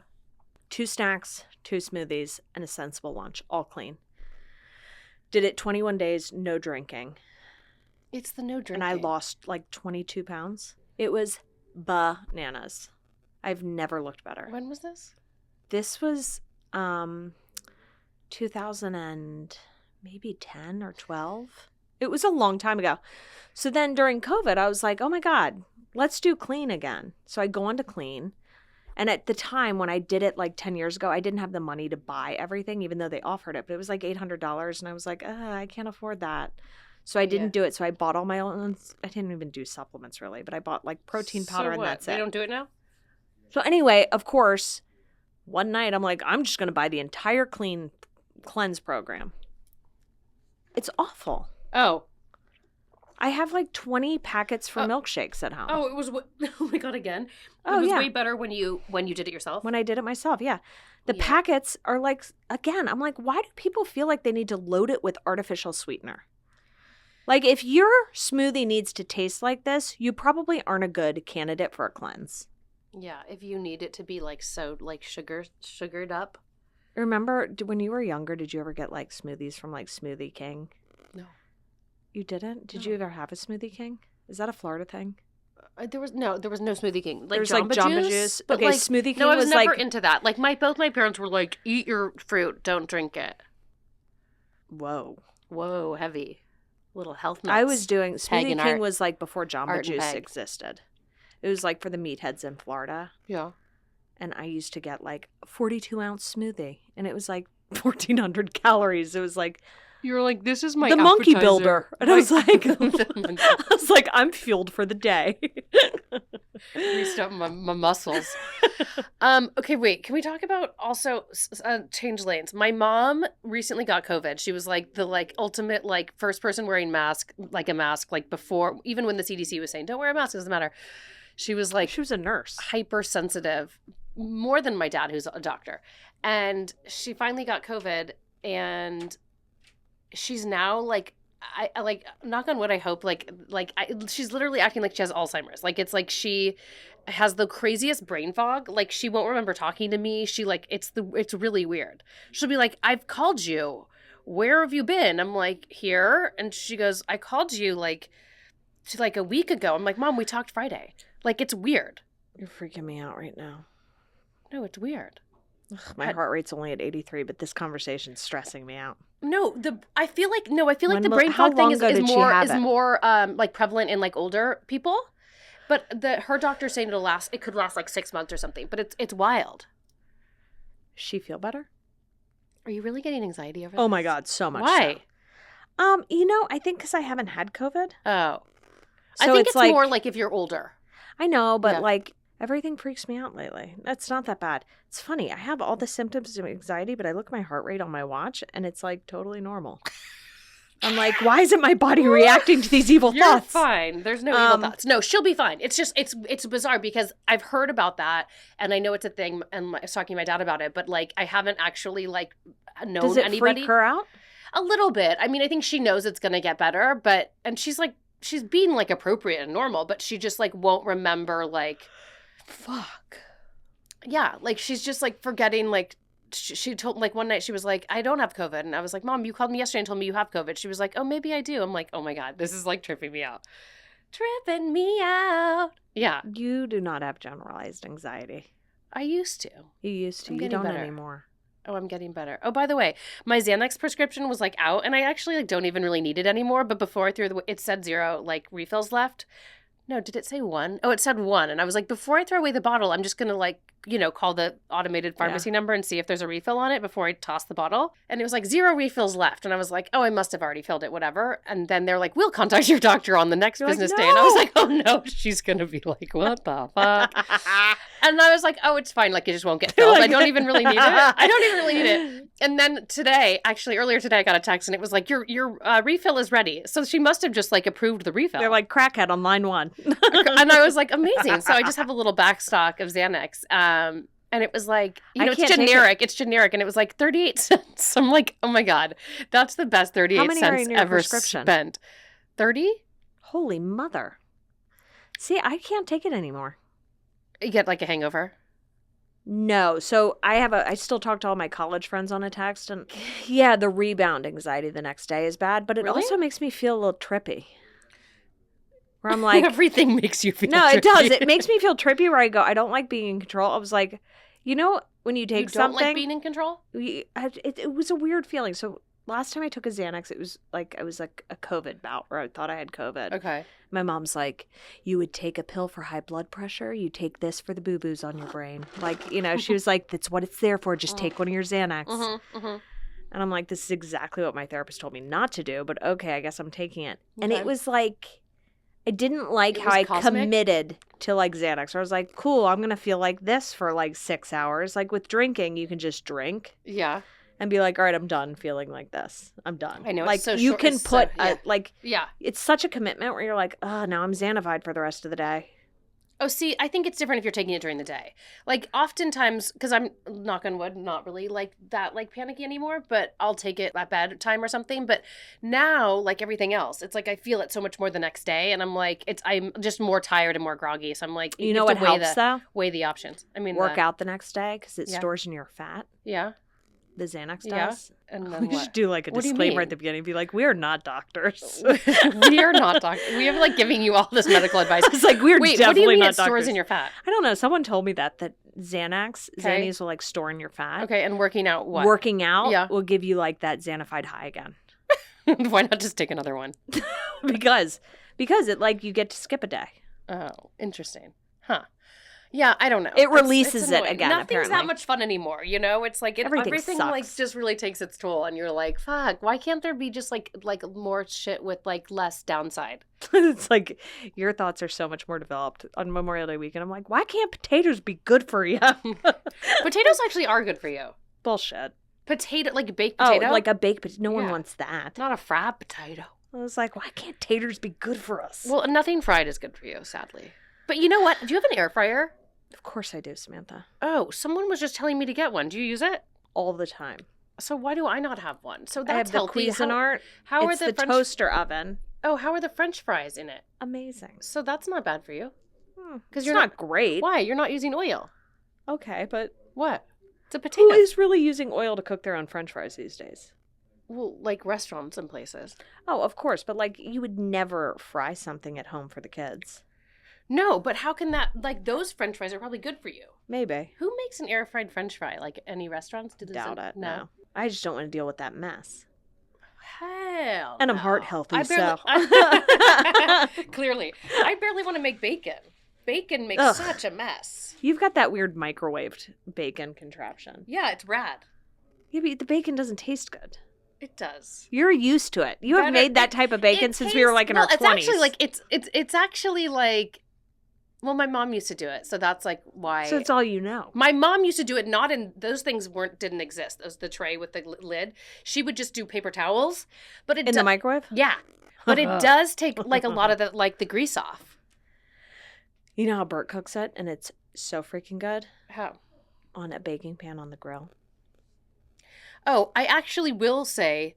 2 snacks, 2 smoothies, and a sensible lunch, all clean. Did it 21 days, no drinking. It's the no drinking. And I lost like 22 pounds. It was bananas. I've never looked better. When was this? This was 2000 and maybe 10 or 12. It was a long time ago. So then during COVID, I was like, oh my God, let's do clean again. So I go on to clean. And at the time when I did it like 10 years ago, I didn't have the money to buy everything, even though they offered it. But it was like $800. And I was like, I can't afford that. So I didn't do it. So I bought all my own. I didn't even do supplements really, but I bought like protein powder and that's it. They don't do it now? So anyway, of course, one night I'm like, I'm just going to buy the entire cleanse program. It's awful. Oh. I have like 20 packets for milkshakes at home. Oh, it was. Oh my God! Again. Oh, it was way better when you did it yourself. When I did it myself, yeah. The packets are like, again, I'm like, why do people feel like they need to load it with artificial sweetener? Like, if your smoothie needs to taste like this, you probably aren't a good candidate for a cleanse. Yeah, if you need it to be like so like sugared up. Remember when you were younger, did you ever get like smoothies from like Smoothie King? No. You didn't? Did you ever have a Smoothie King? Is that a Florida thing? There was no Smoothie King. Like there was Jamba like Jamba Juice. Juice. But okay, like, Smoothie King no, I was never like into that. Like both my parents were like, eat your fruit, don't drink it. Whoa, heavy. Little health nuts. I was doing Smoothie King was like before Jamba Juice existed. It was like for the meatheads in Florida. Yeah. And I used to get like a 42-ounce smoothie, and it was like 1,400 calories. It was like, you're like, this is my the monkey builder, and I was like, I'm fueled for the day. Greased up my muscles. Okay, wait. Can we talk about also change lanes? My mom recently got COVID. She was like the ultimate first person wearing a mask before, even when the CDC was saying don't wear a mask, it doesn't matter. She was a nurse, hypersensitive, more than my dad, who's a doctor, and she finally got COVID, and she's now I knock on wood, I hope she's literally acting like she has Alzheimer's. Like it's like she has the craziest brain fog. Like she won't remember talking to me. She it's really weird. She'll be like, I've called you. Where have you been? I'm like, here. And she goes, I called you a week ago. I'm like, Mom, we talked Friday. Like it's weird. You're freaking me out right now. No, it's weird. Ugh, my heart rate's only at 83, but this conversation's stressing me out. No, I feel like the brain fog thing is more prevalent in older people, but her doctor's saying it could last 6 months or something. But it's wild. She feel better? Are you really getting anxiety over this? Oh my God, so much. Why? So. I think because I haven't had COVID. Oh, so I think it's more if you're older. I know, but everything freaks me out lately. It's not that bad. It's funny. I have all the symptoms of anxiety, but I look at my heart rate on my watch and it's totally normal. I'm like, why isn't my body reacting to these evil thoughts? You're fine. There's no evil thoughts. No, she'll be fine. It's just, it's bizarre because I've heard about that and I know it's a thing and I was talking to my dad about it, but I haven't actually known anybody. Does it freak her out? A little bit. I mean, I think she knows it's going to get better, and she's being appropriate and normal, but she just won't remember fuck. Yeah, she's just forgetting she told one night she was like, I don't have COVID, and I was like, Mom, you called me yesterday and told me you have COVID. She was like, oh, maybe I do. I'm like, oh my God, this is tripping me out. Yeah. You do not have generalized anxiety. I used to. You used to. You don't anymore. Oh, I'm getting better. Oh, by the way, my Xanax prescription was out, and I actually don't even really need it anymore. But before I threw it said 0 refills left. No, did it say 1? Oh, it said 1. And I was like, before I throw away the bottle, I'm just going to call the automated pharmacy number and see if there's a refill on it before I toss the bottle. And it was 0 refills left. And I was like, oh, I must have already filled it, whatever. And then they're like, we'll contact your doctor on the next business day. And I was like, oh no, she's going to be like, what the fuck? And I was like, oh, it's fine. It just won't get filled. I don't even really need it. And then earlier today, I got a text and it was like, your refill is ready. So she must have just approved the refill. They're like crackhead on line 1. And I was like, amazing. So I just have a little back stock of Xanax. And it was it's generic. It's generic. And it was 38 cents. I'm like, oh my God, that's the best 38 cents ever spent. 30? Holy mother. See, I can't take it anymore. You get a hangover? No. So I still talk to all my college friends on a text. And yeah, the rebound anxiety the next day is bad. But it also makes me feel a little trippy. Where I'm like, everything makes you feel no, trippy. It does. It makes me feel trippy where I go, I don't like being in control. I was like, when you take something. You don't like being in control? It was a weird feeling. So last time I took a Xanax, it was like I was like a COVID bout where I thought I had COVID. Okay. My mom's like, you would take a pill for high blood pressure. You take this for the boo-boos on your brain. Like, you know, she was like, that's what it's there for. Just take one of your Xanax. And I'm like, this is exactly what my therapist told me not to do. But okay, I guess I'm taking it. And it was like, I didn't like how I committed to like Xanax. I was like, cool, I'm going to feel like this for like 6 hours. Like with drinking, you can just drink. Yeah. And be like, all right, I'm done feeling like this. I'm done. I know. Like it's so you short. can It's put so, it's such a commitment where you're like, oh, now I'm Xanified for the rest of the day. Oh, see, I think it's different if you're taking it during the day. Like, oftentimes, because I'm, knock on wood, not really like that, like, panicky anymore, but I'll take it at bedtime or something. But now, like everything else, it's like I feel it so much more the next day. And I'm like, I'm just more tired and more groggy. So I'm like, you know what helps, though? Weigh the options. I mean, work out the next day because it stores in your fat. Yeah. The Xanax does. Yeah. And then we should do like a disclaimer at the beginning. Be like, we are not doctors. We are not doctors. We are like giving you all this medical advice. It's like, we're Wait, definitely what do you mean not it stores doctors. in your fat? I don't know. Someone told me that Xannies will like store in your fat. Okay, and working out what? Working out will give you like that Xanified high again. Why not just take another one? because it like you get to skip a day. Oh, interesting. Huh. Yeah, I don't know. It releases it's it again. Nothing's apparently. that much fun anymore, you know? It's like everything sucks. like just really takes its toll, and you're like, fuck, why can't there be just like more shit with like less downside? It's like your thoughts are so much more developed on Memorial Day weekend. I'm like, why can't potatoes be good for you? Potatoes actually are good for you. Bullshit. Potato, like a baked potato? Oh, like a baked potato. No one wants that. Not a fried potato. I was like, why can't taters be good for us? Well, nothing fried is good for you, sadly. But you know what? Do you have an air fryer? Of course I do, Samantha. Oh, someone was just telling me to get one. Do you use it? All the time. So why do I not have one? So that's I have the healthy. Cuisinart. How it's are the toaster oven. Oh, how are the French fries in it? Amazing. So that's not bad for you. Because you're not great. Why? You're not using oil. Okay, but what? It's a potato. Who is really using oil to cook their own French fries these days? Well, like restaurants and places. Oh, of course. But like you would never fry something at home for the kids. No, but how can that, like those French fries are probably good for you. Maybe. Who makes an air fried French fry? Like any restaurants? Doubt it. No. I just don't want to deal with that mess. Hell. And I'm heart healthy, so. Clearly. I barely want to make bacon. Bacon makes such a mess. You've got that weird microwaved bacon contraption. Yeah, it's rad. Yeah, but the bacon doesn't taste good. It does. You're used to it. You have made that type of bacon since we were like in our 20s. It's actually like it's actually like, well, my mom used to do it, so that's like why. So it's all you know. My mom used to do it. Not in those things didn't exist. Those the tray with the lid. She would just do paper towels, but it in the microwave. Yeah, but it does take like a lot of the grease off. You know how Bert cooks it, and it's so freaking good. How? On a baking pan on the grill. Oh, I actually will say,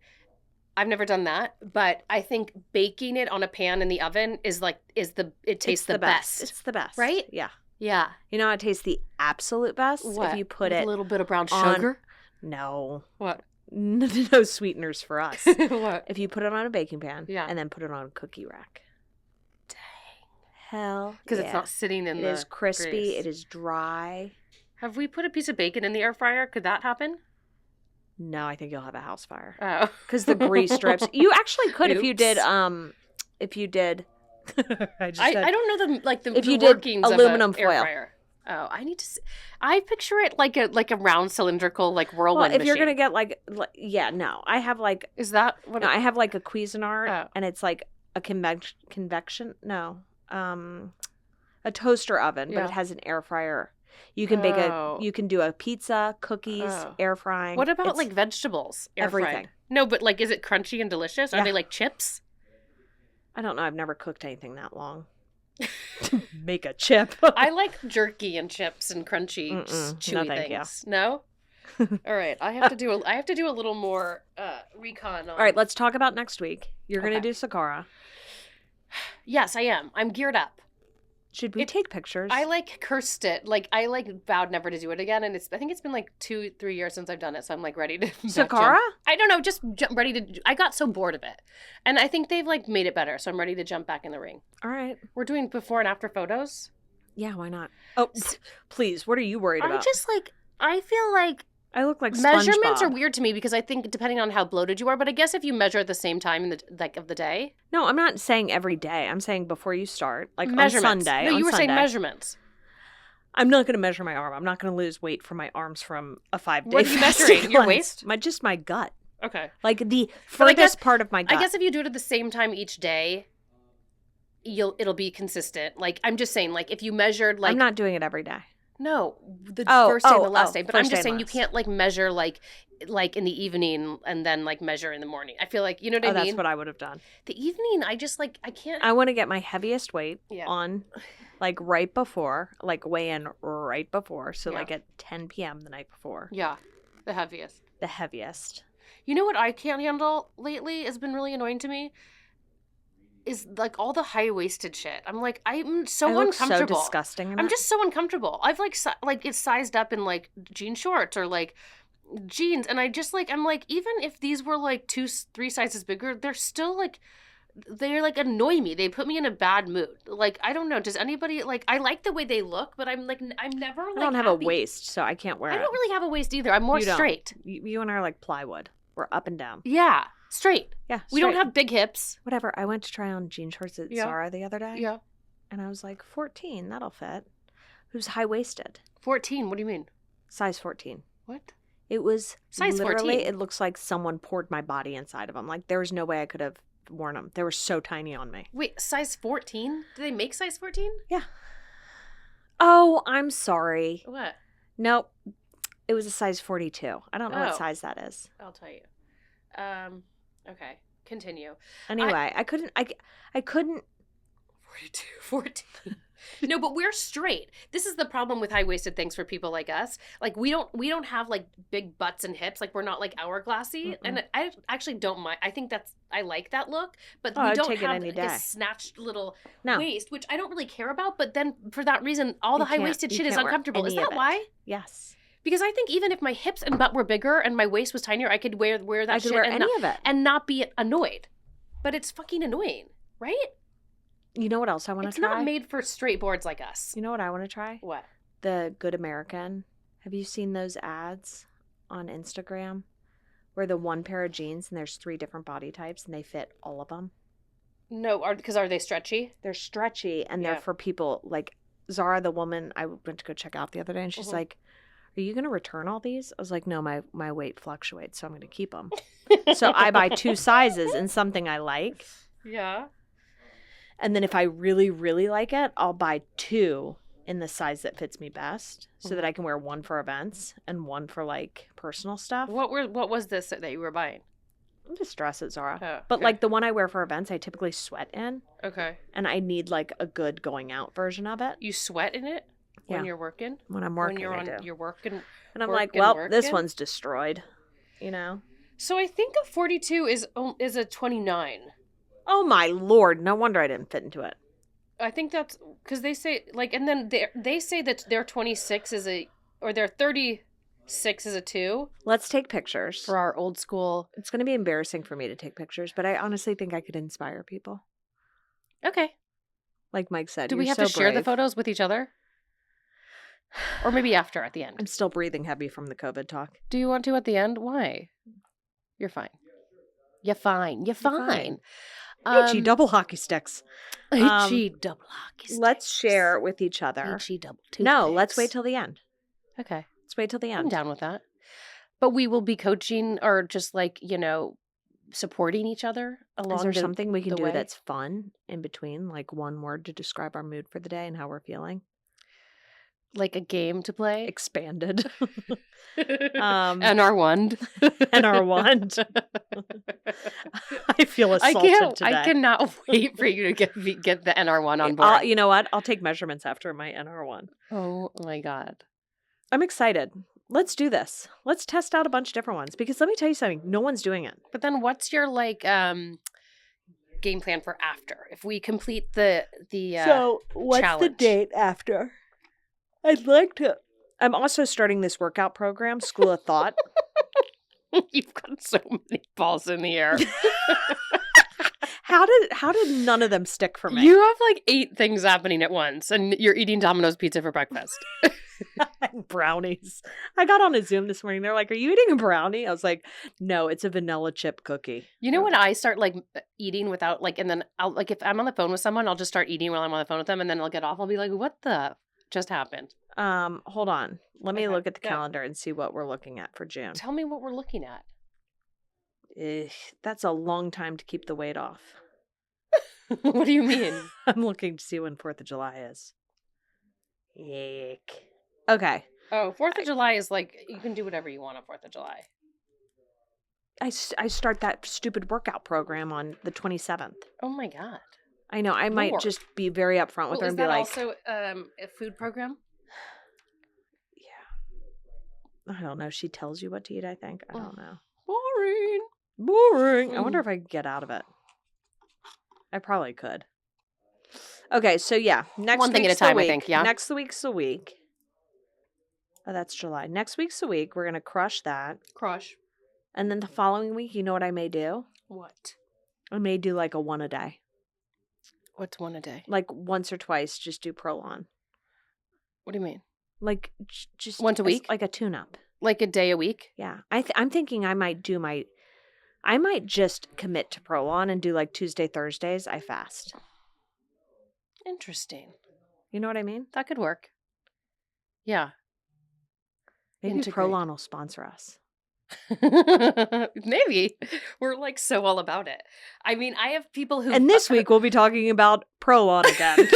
I've never done that, but I think baking it on a pan in the oven it tastes the best. It's the best. Right? Yeah. Yeah. You know how it tastes the absolute best? What? If you put With it a little bit of brown on... sugar? No. What? No sweeteners for us. What? If you put it on a baking pan and then put it on a cookie rack. Dang. Hell. Because it's not sitting in It the is crispy. grease. It is dry. Have we put a piece of bacon in the air fryer? Could that happen? No, I think you'll have a house fire. Oh. Because the grease strips. You actually could if you did I don't know the if you workings did aluminum of foil. Air fryer. Oh, I need to see. I picture it like a round cylindrical like whirlwind if you're machine. gonna get no, I have like is that what? No, I have like a Cuisinart Oh. and it's like a convection a toaster oven, but it has an air fryer. You can bake you can do a pizza, cookies, air frying. What about like vegetables? Air everything. fried? No, but like, is it crunchy and delicious? Yeah. Are they like chips? I don't know. I've never cooked anything that long. Make a chip. I like jerky and chips and crunchy, chewy things. You. No. All right, I have to do a little more recon on. All right, let's talk about next week. You're gonna do Sakara. Yes, I am. I'm geared up. Should we take pictures? I cursed it. I vowed never to do it again, and I think it's been 2-3 years since I've done it, so I'm ready to. Sakara? I don't know, just ready to. I got so bored of it, and I think they've made it better, so I'm ready to jump back in the ring. All right. We're doing before and after photos. Yeah, why not? Oh, please. What are you worried about? I feel like I look like Measurements SpongeBob. are weird to me because I think depending on how bloated you are, but I guess if you measure at the same time in the of the day. No, I'm not saying every day. I'm saying before you start, like on Measurements. Sunday. No, you were saying Sunday. measurements. I'm not going to measure my arm. I'm not going to lose weight from my arms from a 5-day What are you fasting measuring? Your cleanse. waist? Just my gut. Okay. Like the But I guess- furthest part of my gut. I guess if you do it at the same time each day, it'll be consistent. Like I'm just saying, like if you measured like I'm not doing it every day. no, the Oh, first day and the oh, last oh, day. But I'm first day just and saying you last. can't like measure like in the evening and then like measure in the morning. I feel like you know what I mean. That's what I would have done. The evening, I just like I can't. I want to get my heaviest weight Yeah. on like right before, like weigh in right before. So Yeah. like at 10 p.m. the night before. Yeah, the heaviest. The heaviest. You know what I can't handle lately has been really annoying to me is like all the high-waisted shit. I'm like I'm so I look uncomfortable. so disgusting. I'm just so uncomfortable. I've like it's sized up in like jean shorts or like jeans, and I just like I'm like even if these were like 2-3 sizes bigger, they're still like they're like annoy me. They put me in a bad mood. Like I don't know. Does anybody like? I like the way they look, but I'm like I'm never. Like, I don't have happy. a waist, so I can't wear I it. don't really have a waist either. I'm more You don't. straight. You and I are like plywood. We're up and down. Yeah, straight. Yeah, We don't straight. have big hips. Whatever. I went to try on jean shorts at Yeah. Zara the other day. Yeah. And I was like, 14, that'll fit. It was high-waisted. 14. What do you mean? Size 14. What? It was Size literally, 14? it looks like someone poured my body inside of them. Like, there was no way I could have worn them. They were so tiny on me. Wait, size 14? Do they make size 14? Yeah. Oh, I'm sorry. What? Nope. It was a size 42. I don't know Oh. what size that is. I'll tell you. Okay. Continue. Anyway, I couldn't 42, 14. No, but we're straight. This is the problem with high-waisted things for people like us. Like we don't have like big butts and hips. Like we're not like hourglassy. And I actually don't mind. I think I like that look, but Oh, we I'd don't take it have any like day. a snatched little No. waist, which I don't really care about. But then for that reason, all the You can't- high-waisted you shit is can't wear uncomfortable. Is any that of it. why? Yes. Because I think even if my hips and butt were bigger and my waist was tinier, I could wear that I shit could wear and any not, of it. and not be annoyed. But it's fucking annoying, right? You know what else I want to It's try? not made for straight boards like us. You know what I want to try? What? The Good American. Have you seen those ads on Instagram where the one pair of jeans and there's 3 different body types and they fit all of them? No, because are they stretchy? They're stretchy and Yeah. they're for people like Zara, the woman I went to go check out the other day, and she's Mhm. like, "Are you going to return all these?" I was like, "No, my weight fluctuates, so I'm going to keep them." So I buy 2 sizes in something I like. Yeah. And then if I really, really like it, I'll buy 2 in the size that fits me best so that I can wear one for events and one for like personal stuff. What was this that you were buying? I'm just dressed at Zara. Oh, But okay. like the one I wear for events, I typically sweat in, Okay. and I need like a good going out version of it You sweat in it when Yeah. you're working? when I'm working. when you're I on do. you're working. And I'm working, like, well, this working? one's destroyed, you know? So I think a 42 is a 29. Oh my Lord, no wonder I didn't fit into it. I think that's because they say like, and then they say that their 26 is or their 36 is a 2 Let's take pictures. for our old school. It's going to be embarrassing for me to take pictures, but I honestly think I could inspire people. Okay. Like Mike said, Do we you're have to so share the brave. photos with each other? Or maybe after at the end. I'm still breathing heavy from the COVID talk. Do you want to at the end? Why? You're fine. You're fine. You're fine. HE double hockey sticks. HE double hockey sticks. Let's share with each other. HE double No, let's wait toothpicks. till the end. Okay. Let's wait till the I'm end. down with that. But we will be coaching or just like, supporting each other along Is there the, something we can the do way? that's fun in between, like one word to describe our mood for the day and how we're feeling? like a game to play? Expanded. And our wand. And our wand. I feel assaulted today. I cannot wait for you to get the NR1 on board. You know what? I'll take measurements after my NR1. Oh my God. I'm excited. Let's do this. Let's test out a bunch of different ones because let me tell you something. No one's doing it. But then what's your game plan for after? If we complete the So what's the challenge. date after? I'd like to. I'm also starting this workout program, School of Thought. You've got so many balls in the air. How did none of them stick for me? You have like 8 things happening at once, and you're eating Domino's pizza for breakfast. Brownies. I got on a Zoom this morning. They're like, "Are you eating a brownie?" I was like, "No, it's a vanilla chip cookie." You know when I start like eating without like, and then I'll like if I'm on the phone with someone, I'll just start eating while I'm on the phone with them, and then I'll get off. I'll be like, "What the just happened?" Hold on. Let me Okay, look at the go. calendar and see what we're looking at for June. Tell me what we're looking at. That's a long time to keep the weight off. What do you mean? I'm looking to see when 4th of July is. Yuck. Okay. Oh, 4th of July is like, you can do whatever you want on 4th of July. I start that stupid workout program on the 27th. Oh my God. I know. I might Lord. just be very upfront with her Is and be that like, also a food program? yeah. I don't know. She tells you what to eat, I think. I don't know. Boring. I wonder if I could get out of it. I probably could. Okay, so yeah. Next One thing at a week's the time, I week. think, yeah. Next week's a week. Oh, that's July. Next week's a week. We're going to crush that. Crush. And then the following week, you know what I may do? What? I may do like a one a day. What's one a day? Like once or twice, just do Prolon. What do you mean? Like just once a week? Like a tune-up. Like a day a week? Yeah. I'm thinking I might just commit to Prolon and do like Tuesday, Thursdays. I fast. Interesting. You know what I mean? That could work. Yeah. Maybe Integrate. Prolon will sponsor us. Maybe. We're like so all about it. I mean, I have people who. And this week we'll be talking about Prolon again.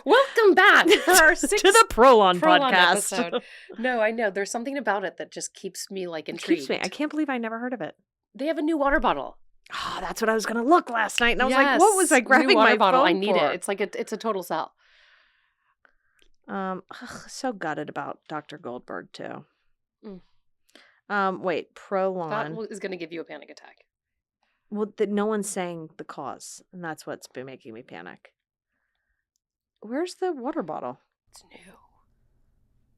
Welcome back for our to the Prolon podcast. episode. No, I know. There's something about it that just keeps me like intrigued. I can't believe I never heard of it. They have a new water bottle. Oh, that's what I was going to look last night. And I was like, what was I grabbing my bottle? phone I need for? it. It's like it's a total sell. So gutted about Dr. Goldberg too. Mm. Wait, Prolon. That is going to give you a panic attack. Well, no one's saying the cause, and that's what's been making me panic. Where's the water bottle? It's new.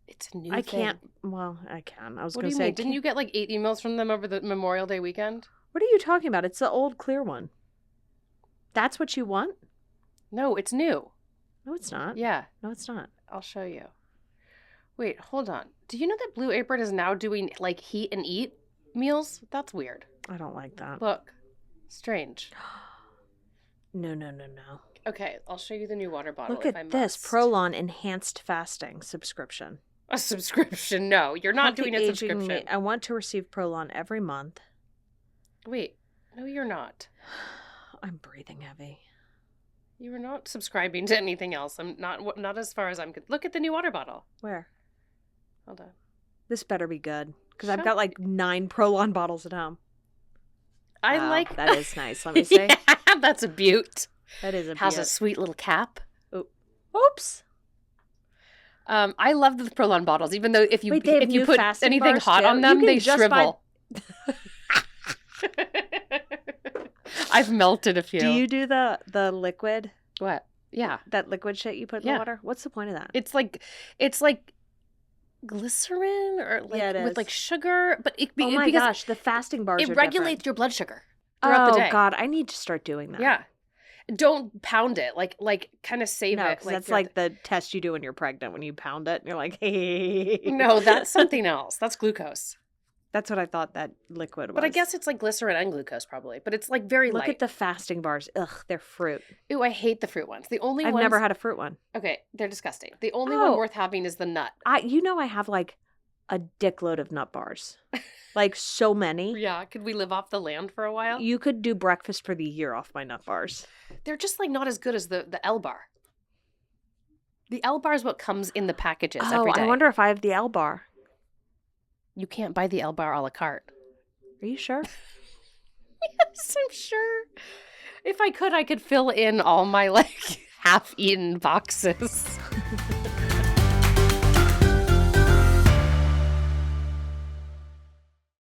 It's a new I thing. can't. Well, I can. I was What going do to you say. mean? Didn't you get like 8 emails from them over the Memorial Day weekend? What are you talking about? It's the old clear one. That's what you want? No, it's new. No, it's not. Yeah. No, it's not. I'll show you. Wait, hold on. Do you know that Blue Apron is now doing like heat and eat meals? That's weird. I don't like that. Look. Strange. No. Okay, I'll show you the new water bottle. Look at this Prolon Enhanced Fasting subscription. A subscription? No, you're not doing a subscription. I want to receive Prolon every month. Wait, no, you're not. I'm breathing heavy. You are not subscribing to anything else. I'm not as far as I'm. Look at the new water bottle. Where? Hold on. This better be good because I've got like 9 Prolon bottles at home. I like that. Is nice. Let me see. Yeah, that's a beaut. That is a beaut. Has a sweet little cap. Oops. I love the Prolon bottles, even though if you put anything hot too. on them, they shrivel. I've melted a few. Do you do the liquid? What? Yeah. That liquid shit you put in the water? What's the point of that? It's like glycerin or like with like sugar, but oh my gosh, the fasting bars. It regulates your blood sugar throughout the day. Oh God, I need to start doing that. Yeah. Don't pound it. Like kind of save it. That's like the test you do when you're pregnant when you pound it and you're like, hey. No, that's something else. That's glucose. That's what I thought that liquid was. But I guess it's like glycerin and glucose probably. But it's like very light. Look at the fasting bars. Ugh, they're fruit. Ooh, I hate the fruit ones. I've never had a fruit one. Okay, they're disgusting. The only one worth having is the nut. I have like a dickload of nut bars. Like so many. Yeah, could we live off the land for a while? You could do breakfast for the year off my nut bars. They're just like not as good as the L bar. The L bar is what comes in the packages every day. I wonder if I have the L bar. You can't buy the L bar a la carte. Are you sure? Yes, I'm sure. If I could fill in all my like half-eaten boxes.